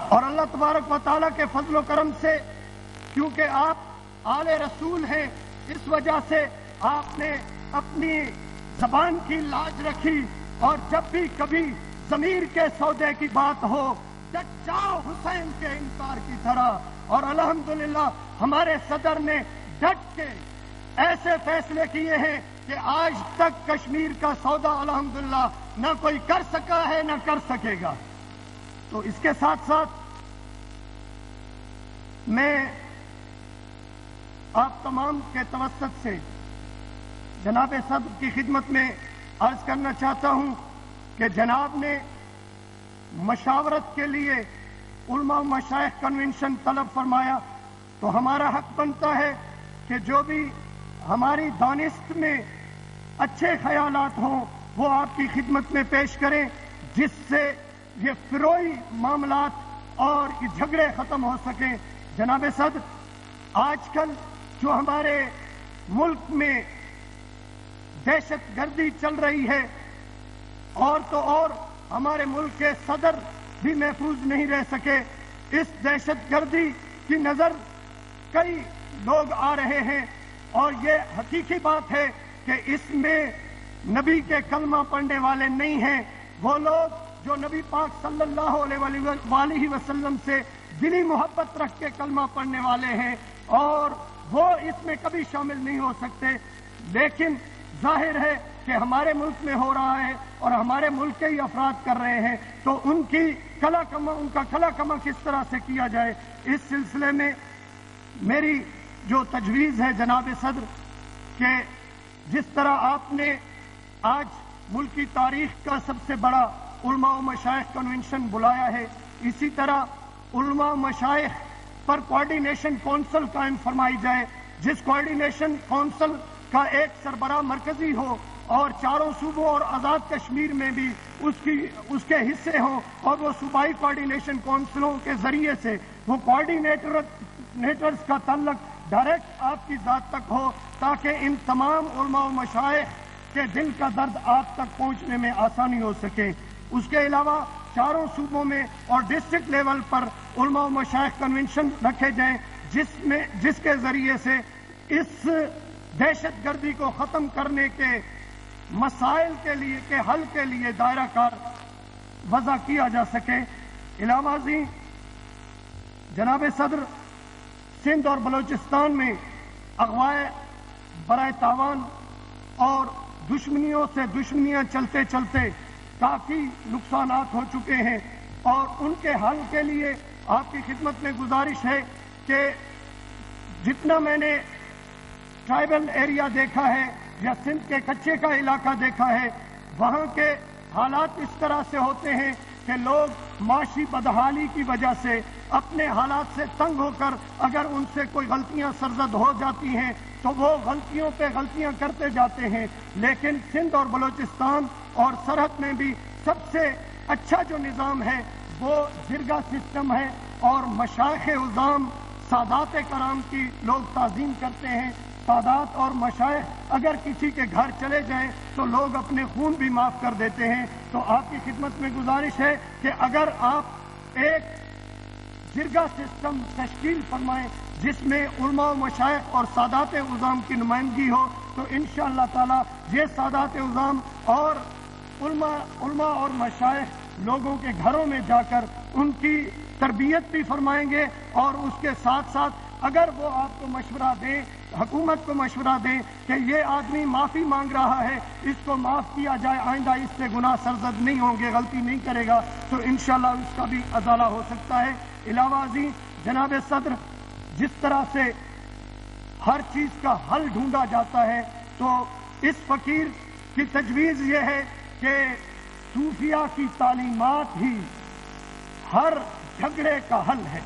اور اللہ تبارک و تعالیٰ کے فضل و کرم سے کیونکہ آپ آل رسول ہیں، اس وجہ سے آپ نے اپنی زبان کی لاج رکھی، اور جب بھی کبھی ضمیر کے سودے کی بات ہو ڈٹ جاؤ حسین کے انکار کی طرح. اور الحمدللہ ہمارے صدر نے ڈٹ کے ایسے فیصلے کیے ہیں کہ آج تک کشمیر کا سودا الحمدللہ نہ کوئی کر سکا ہے نہ کر سکے گا. تو اس کے ساتھ ساتھ میں آپ تمام کے توسط سے جناب صدر کی خدمت میں عرض کرنا چاہتا ہوں کہ جناب نے مشاورت کے لیے علماء و مشائخ کنونشن طلب فرمایا، تو ہمارا حق بنتا ہے کہ جو بھی ہماری دانست میں اچھے خیالات ہوں وہ آپ کی خدمت میں پیش کریں، جس سے یہ فروئی معاملات اور یہ جھگڑے ختم ہو سکیں. جناب صدر، آج کل جو ہمارے ملک میں دہشت گردی چل رہی ہے، اور تو اور ہمارے ملک کے صدر بھی محفوظ نہیں رہ سکے. اس دہشت گردی کی نظر کئی لوگ آ رہے ہیں، اور یہ حقیقی بات ہے کہ اس میں نبی کے کلمہ پڑھنے والے نہیں ہیں. وہ لوگ جو نبی پاک صلی اللہ علیہ وسلم سے دلی محبت رکھ کے کلمہ پڑھنے والے ہیں، اور وہ اس میں کبھی شامل نہیں ہو سکتے. لیکن ظاہر ہے کہ ہمارے ملک میں ہو رہا ہے اور ہمارے ملک کے ہی افراد کر رہے ہیں، تو ان کا کلا کما کس طرح سے کیا جائے. اس سلسلے میں میری جو تجویز ہے جناب صدر کہ جس طرح آپ نے آج ملکی تاریخ کا سب سے بڑا علماء و مشائخ کنونشن بلایا ہے، اسی طرح علماء و مشائخ پر کوارڈینیشن کونسل قائم فرمائی جائے، جس کوارڈینیشن کونسل کا ایک سربراہ مرکزی ہو اور چاروں صوبوں اور آزاد کشمیر میں بھی اس کے حصے ہوں، اور وہ صوبائی کوارڈینیشن کونسلوں کے ذریعے سے وہ کوارڈینیٹرز کا تعلق ڈائریکٹ آپ کی ذات تک ہو، تاکہ ان تمام علماء و مشائخ کے دل کا درد آپ تک پہنچنے میں آسانی ہو سکے. اس کے علاوہ چاروں صوبوں میں اور ڈسٹرکٹ لیول پر علماء و مشائخ کنونشن رکھے جائیں، جس کے ذریعے سے اس دہشت گردی کو ختم کرنے کے مسائل کے حل کے لیے دائرہ کار وضع کیا جا سکے. علاوہ ازیں جناب صدر، سندھ اور بلوچستان میں اغوائے برائے تاوان اور دشمنیوں سے دشمنیاں چلتے چلتے کافی نقصانات ہو چکے ہیں، اور ان کے حل کے لیے آپ کی خدمت میں گزارش ہے کہ جتنا میں نے ٹرائبل ایریا دیکھا ہے یا سندھ کے کچے کا علاقہ دیکھا ہے، وہاں کے حالات اس طرح سے ہوتے ہیں کہ لوگ معاشی بدحالی کی وجہ سے اپنے حالات سے تنگ ہو کر اگر ان سے کوئی غلطیاں سرزد ہو جاتی ہیں تو وہ غلطیوں پہ غلطیاں کرتے جاتے ہیں. لیکن سندھ اور بلوچستان اور سرحد میں بھی سب سے اچھا جو نظام ہے وہ جرگہ سسٹم ہے، اور مشائخ عظام سادات کرام کی لوگ تعظیم کرتے ہیں. سادات اور مشائخ اگر کسی کے گھر چلے جائیں تو لوگ اپنے خون بھی معاف کر دیتے ہیں. تو آپ کی خدمت میں گزارش ہے کہ اگر آپ ایک جرگہ سسٹم تشکیل فرمائیں جس میں علماء و مشائخ اور سادات عظام کی نمائندگی ہو، تو انشاءاللہ تعالی یہ سادات عظام اور علماء اور مشائخ لوگوں کے گھروں میں جا کر ان کی تربیت بھی فرمائیں گے، اور اس کے ساتھ ساتھ اگر وہ آپ کو مشورہ دیں، حکومت کو مشورہ دیں کہ یہ آدمی معافی مانگ رہا ہے، اس کو معاف کیا جائے، آئندہ اس سے گناہ سرزد نہیں ہوں گے، غلطی نہیں کرے گا، تو انشاءاللہ اس کا بھی ازالہ ہو سکتا ہے. علاوہ ازیں جناب صدر، جس طرح سے ہر چیز کا حل ڈھونڈا جاتا ہے، تو اس فقیر کی تجویز یہ ہے کہ صوفیہ کی تعلیمات ہی ہر جھگڑے کا حل ہے.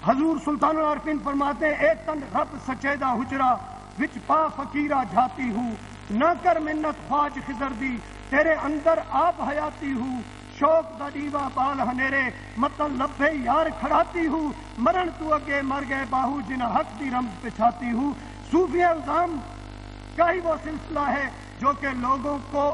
حضور سلطان العارفین فرماتے ہیں، اے تن رب سچیدہ حجرا وچ پا فقیرہ جاتی ہوں، نہ کر منت خواج خضر دی تیرے اندر آپ حیاتی ہوں، شوق دا دیوا بال ہنیرے متن لبے یار کھڑاتی ہوں، مرن تو اگے مر گئے باہو جنہ حق دی رمز پچھاتی ہوں. صوفیہ نظام کا ہی وہ سلسلہ ہے جو کہ لوگوں کو